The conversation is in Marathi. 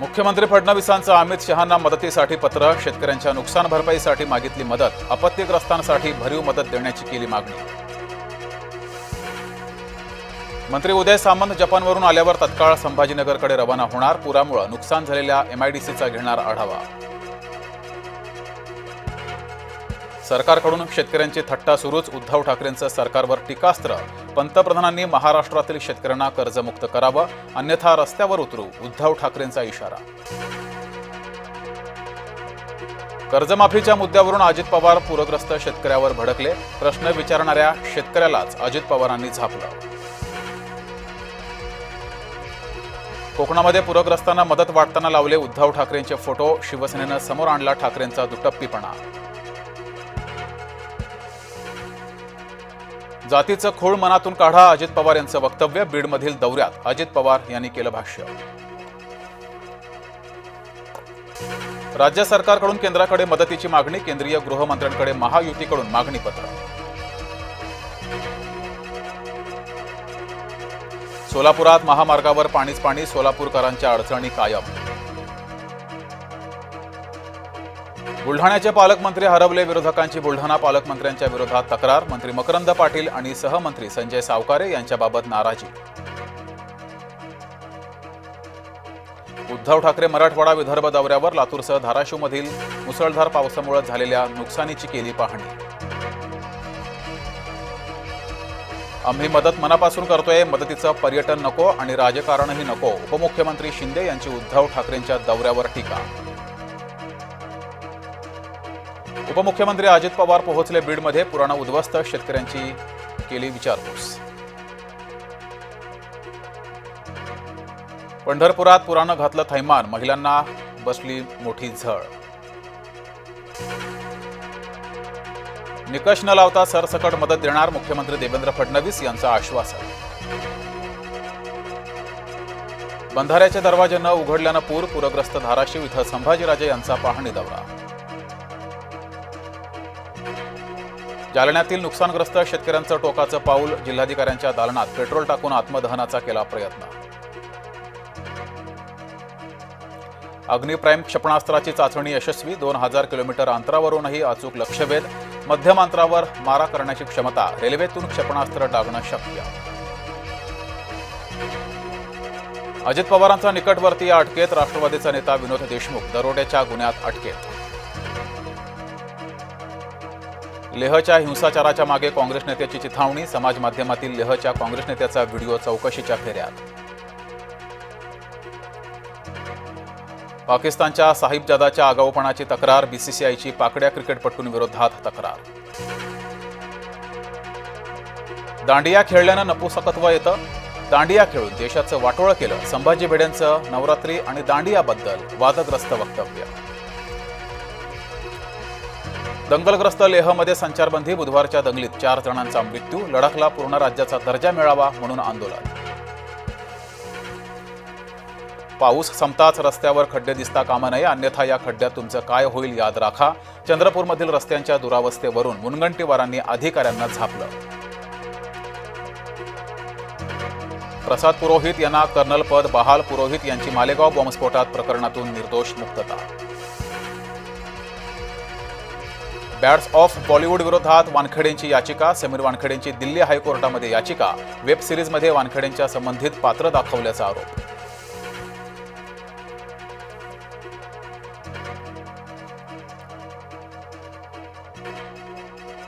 मुख्यमंत्री फडणवीसांचं अमित शहांना मदतीसाठी पत्र. शेतकऱ्यांच्या नुकसान भरपाईसाठी मागितली मदत. आपत्तीग्रस्तांसाठी भरीव मदत देण्याची केली मागणी. मंत्री उदय सामंत जपानवरून आल्यावर तत्काळ संभाजीनगरकडे रवाना होणार. पुरामुळे नुकसान झालेल्या एमआयडीसीचा घेणार आढावा. सरकारकडून शेतकऱ्यांची थट्टा सुरूच. उद्धव ठाकरेंचं सरकारवर टीकास्त्र. पंतप्रधानांनी महाराष्ट्रातील शेतकऱ्यांना कर्जमुक्त करावं, अन्यथा रस्त्यावर उतरू, उद्धव ठाकरेंचा इशारा. कर्जमाफीच्या मुद्द्यावरून अजित पवार पूरग्रस्त शेतकऱ्यावर भडकले. प्रश्न विचारणाऱ्या शेतकऱ्यालाच अजित पवारांनी झापलं. कोकणामध्ये पूरग्रस्तांना मदत वाटताना लावले उद्धव ठाकरेंचे फोटो. शिवसेनेनं समोर आणला ठाकरेंचा दुटप्पीपणा. जातीचं खूळ मनातून काढा, अजित पवार यांचं वक्तव्य. बीडमधील दौऱ्यात अजित पवार यांनी केलं भाष्य. राज्य सरकारकडून केंद्राकडे मदतीची मागणी. केंद्रीय गृहमंत्र्यांकडे महायुतीकडून मागणीपत्र. सोलापुरात महामार्गावर पाणीच पाणी. सोलापूरकरांच्या अडचणी कायम. बुलढाण्याचे पालकमंत्री हरवले. विरोधकांची बुलढाणा पालकमंत्र्यांच्या विरोधात तक्रार. मंत्री मकरंद पाटील आणि सहमंत्री संजय सावकारे यांच्याबाबत नाराजी. उद्धव ठाकरे मराठवाडा विदर्भ दौऱ्यावर. लातूरसह धाराशिवमधील मुसळधार पावसामुळे झालेल्या नुकसानीची केली पाहणी. आम्ही मदत मनापासून करतोय. मदतीचं पर्यटन नको आणि राजकारणही नको. उपमुख्यमंत्री शिंदे यांची उद्धव ठाकरेंच्या दौऱ्यावर टीका. उपमुख्यमंत्री अजित पवार पोहोचले बीडमध्ये. पुरानं उद्ध्वस्त शेतकऱ्यांची केली विचारपूस. पंढरपुरात पुरानं घातलं थैमान. महिलांना बसली मोठी झळ. निकष न लावता सरसकट मदत देणार. मुख्यमंत्री देवेंद्र फडणवीस यांचं आश्वासन. बंधाऱ्याचे दरवाजे न उघडल्यानं पूरग्रस्त धाराशिव इथं संभाजीराजे यांचा पाहणी दौरा. जालन्यातील नुकसानग्रस्त शेतकऱ्यांचं टोकाचं पाऊल. जिल्हाधिकाऱ्यांच्या दालनात पेट्रोल टाकून आत्मदहनाचा केला प्रयत्न. अग्निप्राईम क्षेपणास्त्राची चाचणी यशस्वी. 2000 किलोमीटर अंतरावरूनही अचूक लक्ष्यभेद. मध्यम अंतरावर मारा करण्याची क्षमता. रेल्वेतून क्षेपणास्त्र डागणं शक्य. अजित पवारांचा निकटवर्तीय अटकेत. राष्ट्रवादीचा नेता विनोद देशमुख दरोड्याच्या गुन्ह्यात अटकेत. लेहच्या हिंसाचाराच्या मागे काँग्रेस नेत्याची चिथावणी. समाज माध्यमातील लेहच्या काँग्रेस नेत्याचा व्हिडिओ चौकशीच्या फेऱ्यात. पाकिस्तानच्या साहिबजादाच्या आगाऊपणाची तक्रार. बीसीसीआयची पाकड्या क्रिकेटपटूंविरोधात तक्रार. दांडिया खेळल्यानं नपुसकत्व येतं. दांडिया खेळून देशाचं वाटोळं केलं. संभाजी भिडेंचं नवरात्री आणि दांडियाबद्दल वादग्रस्त वक्तव्य. दंगलग्रस्त लेहमध्ये संचारबंदी. बुधवारच्या दंगलीत 4 जणांचा मृत्यू. लडाखला पूर्ण राज्याचा दर्जा मिळावा म्हणून आंदोलन. पाऊस संपताच रस्त्यावर खड्डे दिसता कामा नये, अन्यथा या खड्ड्यात तुमचं काय होईल याद राखा. चंद्रपूरमधील रस्त्यांच्या दुरावस्थेवरून मुनगंटीवारांनी अधिकाऱ्यांना झापलं. प्रसाद पुरोहित यांना कर्नल पद बहाल. पुरोहित यांची मालेगाव बॉम्बस्फोटात प्रकरणातून निर्दोष मुक्तता. बॅड्स ऑफ बॉलिवूड विरोधात वानखेडेंची याचिका. समीर वानखेडेंची दिल्ली हायकोर्टामध्ये याचिका. वेब सिरीजमध्ये वानखेडेंच्या संबंधित पात्र दाखवल्याचा आरोप.